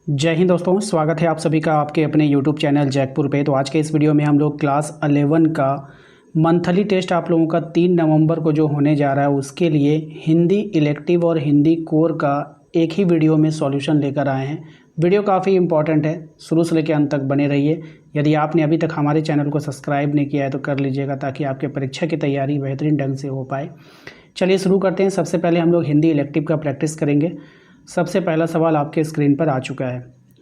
जय हिंद दोस्तों, स्वागत है आप सभी का आपके अपने यूट्यूब चैनल जैकपुर पे। तो आज के इस वीडियो में हम लोग क्लास 11 का मंथली टेस्ट आप लोगों का 3 नवंबर को जो होने जा रहा है उसके लिए हिंदी इलेक्टिव और हिंदी कोर का एक ही वीडियो में सॉल्यूशन लेकर आए हैं। वीडियो काफ़ी इंपॉर्टेंट है, शुरू से लेकर अंत तक बने रहिए। यदि आपने अभी तक हमारे चैनल को सब्सक्राइब नहीं किया है तो कर लीजिएगा ताकि आपके परीक्षा की तैयारी बेहतरीन ढंग से हो पाए। चलिए शुरू करते हैं। सबसे पहले हम लोग हिंदी इलेक्टिव का प्रैक्टिस करेंगे। सबसे पहला सवाल आपके स्क्रीन पर आ चुका है,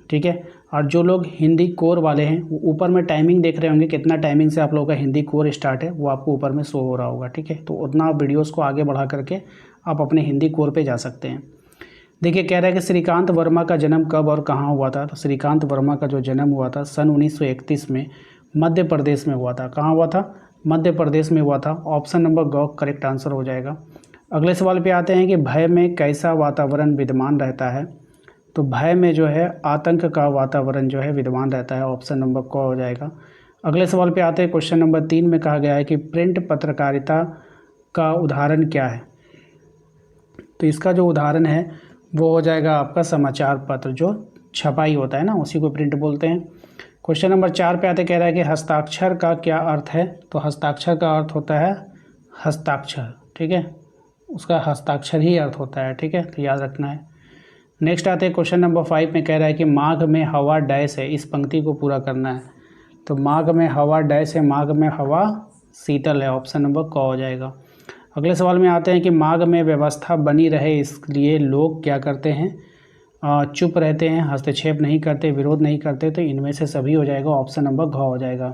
ठीक है। और जो लोग हिंदी कोर वाले हैं वो ऊपर में टाइमिंग देख रहे होंगे, कितना टाइमिंग से आप लोगों का हिंदी कोर स्टार्ट है वो आपको ऊपर में शो हो रहा होगा, ठीक है। तो उतना आप वीडियोस को आगे बढ़ा करके आप अपने हिंदी कोर पे जा सकते हैं। देखिए, कह रहा है कि श्रीकांत वर्मा का जन्म कब और कहाँ हुआ था। तो श्रीकांत वर्मा का जो जन्म हुआ था सन 1931 में मध्य प्रदेश में हुआ था। कहाँ हुआ था? मध्य प्रदेश में हुआ था। ऑप्शन नंबर ग करेक्ट आंसर हो जाएगा। अगले सवाल पे आते हैं कि भय में कैसा वातावरण विद्यमान रहता है। तो भय में जो है आतंक का वातावरण जो है विद्यमान रहता है। ऑप्शन नंबर क हो जाएगा। अगले सवाल पे आते हैं। क्वेश्चन नंबर 3 में कहा गया है कि प्रिंट पत्रकारिता का उदाहरण क्या है। तो इसका जो उदाहरण है वो हो जाएगा आपका समाचार पत्र, जो छपाई होता है ना, उसी को प्रिंट बोलते हैं। क्वेश्चन नंबर 4 पे आते कह रहा है कि हस्ताक्षर का क्या अर्थ है। तो हस्ताक्षर का अर्थ होता है हस्ताक्षर, ठीक है। उसका हस्ताक्षर ही अर्थ होता है, ठीक है, तो याद रखना है। नेक्स्ट आते हैं क्वेश्चन नंबर 5 में कह रहा है कि माघ में हवा डैश है। इस पंक्ति को पूरा करना है। तो माघ में हवा डैश है, माघ में हवा शीतल है। ऑप्शन नंबर क हो जाएगा। अगले सवाल में आते हैं कि माघ में व्यवस्था बनी रहे इसलिए लोग क्या करते हैं, चुप रहते हैं, हस्तक्षेप नहीं करते, विरोध नहीं करते। तो इनमें से सभी हो जाएगा। ऑप्शन नंबर घ हो जाएगा।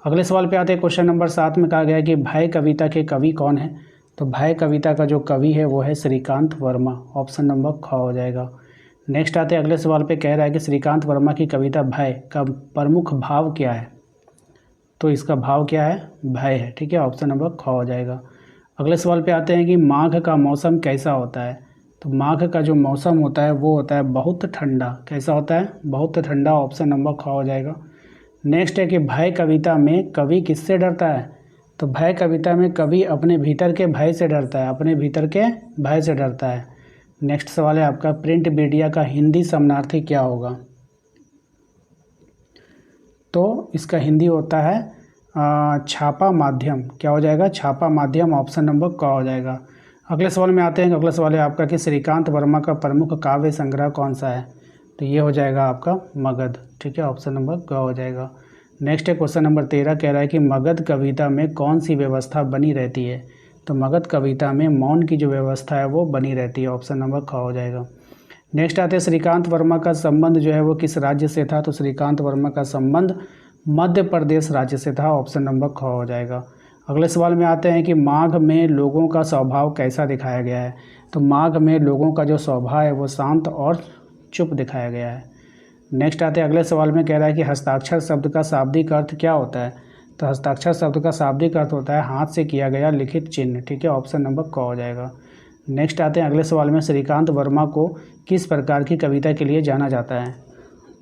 अगले सवाल पे आते हैं। क्वेश्चन नंबर 7 में कहा गया है कि भय कविता के कवि कौन है। तो भय कविता का जो कवि है वो है श्रीकांत वर्मा। ऑप्शन नंबर ख हो जाएगा। नेक्स्ट आते हैं अगले सवाल पे, कह रहा है कि श्रीकांत वर्मा की कविता भय का प्रमुख भाव क्या है। तो इसका भाव क्या है? भय है, ठीक है। ऑप्शन नंबर ख हो जाएगा। अगले सवाल पे आते हैं कि माघ का मौसम कैसा होता है। तो माघ का जो मौसम होता है वो होता है बहुत ठंडा। कैसा होता है? बहुत ठंडा। ऑप्शन नंबर ख हो जाएगा। नेक्स्ट है कि भय कविता में कवि किससे डरता है। तो भय कविता में कवि अपने भीतर के भय से डरता है, अपने भीतर के भय से डरता है। नेक्स्ट सवाल है आपका, प्रिंट मीडिया का हिंदी समानार्थी क्या होगा। तो इसका हिंदी होता है छापा माध्यम। क्या हो जाएगा? छापा माध्यम। ऑप्शन नंबर क हो जाएगा। अगले सवाल में आते हैं। अगला सवाल है आपका कि श्रीकांत वर्मा का प्रमुख काव्य संग्रह कौन सा है। तो ये हो जाएगा आपका मगध, ठीक है। ऑप्शन नंबर ग हो जाएगा। नेक्स्ट है क्वेश्चन नंबर 13, कह रहा है कि मगध कविता में कौन सी व्यवस्था बनी रहती है। तो मगध कविता में मौन की जो व्यवस्था है वो बनी रहती है। ऑप्शन नंबर ख हो जाएगा। नेक्स्ट आते हैं श्रीकांत वर्मा का संबंध जो है वो किस राज्य से था। तो श्रीकांत वर्मा का संबंध मध्य प्रदेश राज्य से था। ऑप्शन नंबर ख हो जाएगा। अगले सवाल में आते हैं कि माघ में लोगों का स्वभाव कैसा दिखाया गया है। तो माघ में लोगों का जो स्वभाव है वो शांत और चुप दिखाया गया है। नेक्स्ट आते हैं अगले सवाल में, कह रहा है कि हस्ताक्षर शब्द का शाब्दिक अर्थ क्या होता है। तो हस्ताक्षर शब्द का शाब्दिक अर्थ होता है हाथ से किया गया लिखित चिन्ह, ठीक है। ऑप्शन नंबर क हो जाएगा। नेक्स्ट आते हैं अगले सवाल में, श्रीकांत वर्मा को किस प्रकार की कविता के लिए जाना जाता है।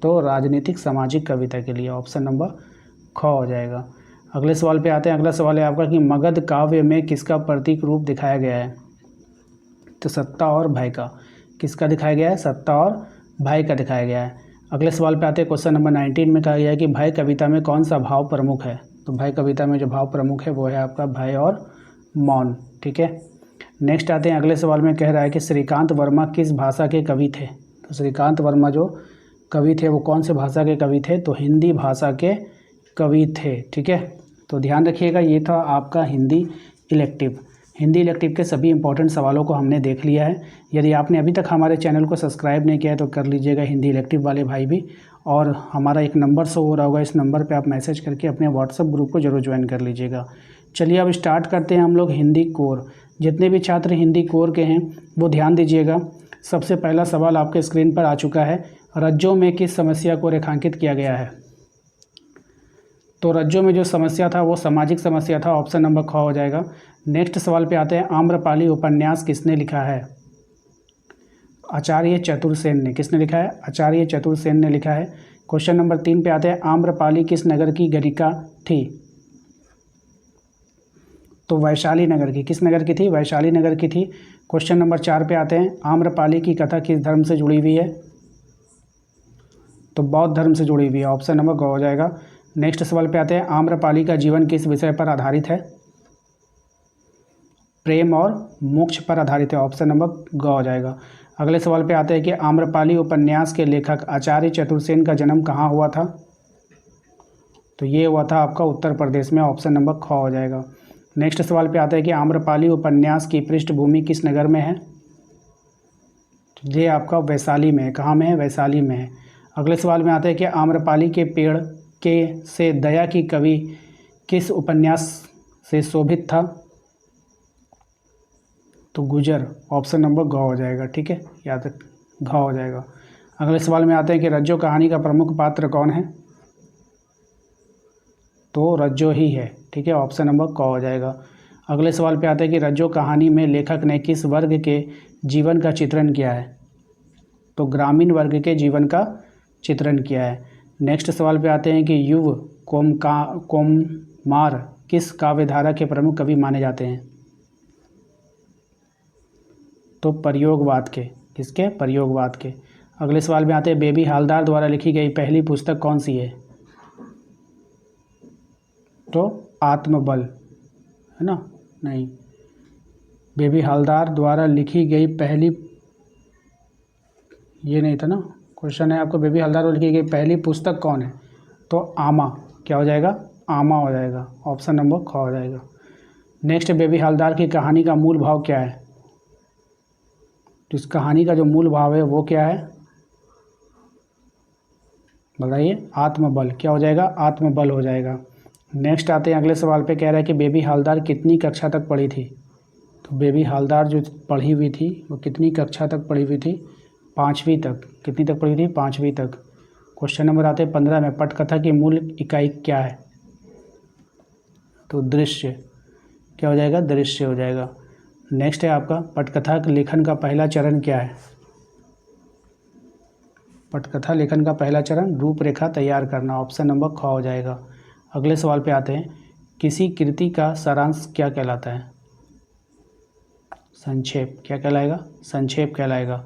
तो राजनीतिक सामाजिक कविता के लिए। ऑप्शन नंबर ख हो जाएगा। अगले सवाल पे आते हैं। अगला सवाल है आपका कि मगध काव्य में किसका प्रतीक रूप दिखाया गया है। तो सत्ता और भय का। किसका दिखाया गया है? सत्ता और भय का दिखाया गया है। अगले सवाल पे आते हैं। क्वेश्चन नंबर 19 में कहा गया है कि भय कविता में कौन सा भाव प्रमुख है। तो भय कविता में जो भाव प्रमुख है वो है आपका भय और मौन, ठीक है। नेक्स्ट आते हैं अगले सवाल में, कह रहा है कि श्रीकांत वर्मा किस भाषा के कवि थे। तो श्रीकांत वर्मा जो कवि थे वो कौन से भाषा के कवि थे। तो हिंदी भाषा के कवि थे, ठीक है। तो ध्यान रखिएगा, ये था आपका हिंदी इलेक्टिव। हिंदी इलेक्टिव के सभी इंपॉर्टेंट सवालों को हमने देख लिया है। यदि आपने अभी तक हमारे चैनल को सब्सक्राइब नहीं किया है तो कर लीजिएगा, हिंदी इलेक्टिव वाले भाई भी। और हमारा एक नंबर शो हो रहा होगा, इस नंबर पे आप मैसेज करके अपने व्हाट्सएप ग्रुप को जरूर ज्वाइन कर लीजिएगा। चलिए अब स्टार्ट करते हैं हम लोग हिंदी कोर। जितने भी छात्र हिंदी कोर के हैं वो ध्यान दीजिएगा। सबसे पहला सवाल आपके स्क्रीन पर आ चुका है, रज्जों में किस समस्या को रेखांकित किया गया है। तो रज्जों में जो समस्या था वो सामाजिक समस्या था। ऑप्शन नंबर ख हो जाएगा। नेक्स्ट सवाल पे आते हैं, आम्रपाली उपन्यास किसने लिखा है। आचार्य चतुर्सेन ने। किसने लिखा है? आचार्य चतुर्सेन ने लिखा है। क्वेश्चन नंबर 3 पे आते हैं, आम्रपाली किस नगर की गणिका थी। तो वैशाली नगर की। किस नगर की थी? वैशाली नगर की थी। क्वेश्चन नंबर 4 पे आते हैं, आम्रपाली की कथा किस धर्म से जुड़ी हुई है। तो बौद्ध धर्म से जुड़ी हुई है, ऑप्शन नंबर ग हो जाएगा। नेक्स्ट सवाल पे आते हैं, आम्रपाली का जीवन किस विषय पर आधारित है? प्रेम और मोक्ष पर आधारित है, ऑप्शन नंबर ग हो जाएगा। अगले सवाल पे आते हैं कि आम्रपाली उपन्यास के लेखक आचार्य चतुर्सेन का जन्म कहाँ हुआ था? तो ये हुआ था आपका उत्तर प्रदेश में, ऑप्शन नंबर ख हो जाएगा। नेक्स्ट सवाल पे आता है कि आम्रपाली उपन्यास की पृष्ठभूमि किस नगर में है? तो ये आपका वैशाली में है। कहाँ में है? वैशाली में है। अगले सवाल में आता है कि आम्रपाली के पेड़ के से दया की कवि किस उपन्यास से शोभित था? तो गुजर, ऑप्शन नंबर ग हो जाएगा। ठीक है, याद रख, घ हो जाएगा। अगले सवाल में आते हैं कि रज्जो कहानी का प्रमुख पात्र कौन है? तो रज्जो ही है। ठीक है, ऑप्शन नंबर क हो जाएगा। अगले सवाल पे आते हैं कि रज्जो कहानी में लेखक ने किस वर्ग के जीवन का चित्रण किया है? तो ग्रामीण वर्ग के जीवन का चित्रण किया है। नेक्स्ट सवाल पे आते हैं कि युव कोमार किस काव्यधारा के प्रमुख कवि माने जाते हैं? तो प्रयोगवाद के। किसके? प्रयोगवाद के। अगले सवाल में आते हैं, बेबी हालदार द्वारा लिखी गई पहली पुस्तक कौन सी है? तो आत्मबल, है ना? नहीं, बेबी हालदार द्वारा लिखी गई पहली, ये नहीं था ना क्वेश्चन, है आपको बेबी हालदार द्वारा लिखी गई पहली पुस्तक कौन है? तो आमा। क्या हो जाएगा? आमा हो जाएगा, ऑप्शन नंबर ख हो जाएगा। नेक्स्ट, बेबी हालदार की कहानी का मूल भाव क्या है? तो इस कहानी का जो मूल भाव है वो क्या है? बताइए। आत्मबल। क्या हो जाएगा? आत्मबल हो जाएगा। नेक्स्ट आते हैं अगले सवाल पे, कह रहा है कि बेबी हालदार कितनी कक्षा तक पढ़ी थी? तो बेबी हालदार जो पढ़ी हुई थी वो कितनी कक्षा तक पढ़ी हुई थी? 5वीं तक। कितनी तक पढ़ी थी? 5वीं तक। क्वेश्चन नंबर आते हैं 15 में, पटकथा की मूल इकाई क्या है? तो दृश्य। क्या हो जाएगा? दृश्य हो जाएगा। नेक्स्ट है आपका, पटकथा लेखन का पहला चरण क्या है? पटकथा लेखन का पहला चरण रूपरेखा तैयार करना, ऑप्शन नंबर ख हो जाएगा। अगले सवाल पे आते हैं, किसी कृति का सारांश क्या कहलाता है? संक्षेप। क्या कहलाएगा? संक्षेप कहलाएगा।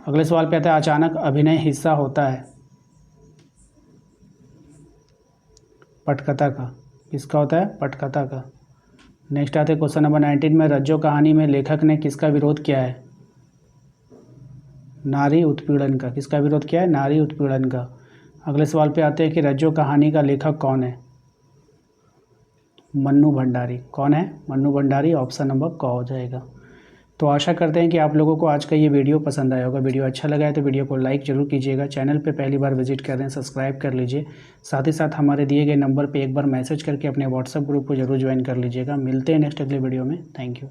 अगले सवाल पे आता है, अचानक अभिनय हिस्सा होता है पटकथा का। किसका होता है? पटकथा का। नेक्स्ट आते हैं क्वेश्चन नंबर 19 में, रज्जो कहानी में लेखक ने किसका विरोध किया है? नारी उत्पीड़न का। किसका विरोध किया है? नारी उत्पीड़न का। अगले सवाल पे आते हैं कि रज्जो कहानी का लेखक कौन है? मन्नू भंडारी। कौन है? मन्नू भंडारी, ऑप्शन नंबर क हो जाएगा। तो आशा करते हैं कि आप लोगों को आज का ये वीडियो पसंद आया होगा। वीडियो अच्छा लगा है तो वीडियो को लाइक जरूर कीजिएगा। चैनल पे पहली बार विजिट कर रहे हैं, सब्सक्राइब कर लीजिए। साथ ही साथ हमारे दिए गए नंबर पे एक बार मैसेज करके अपने व्हाट्सएप ग्रुप को जरूर ज्वाइन कर लीजिएगा। मिलते हैं नेक्स्ट अगले वीडियो में। Thank you.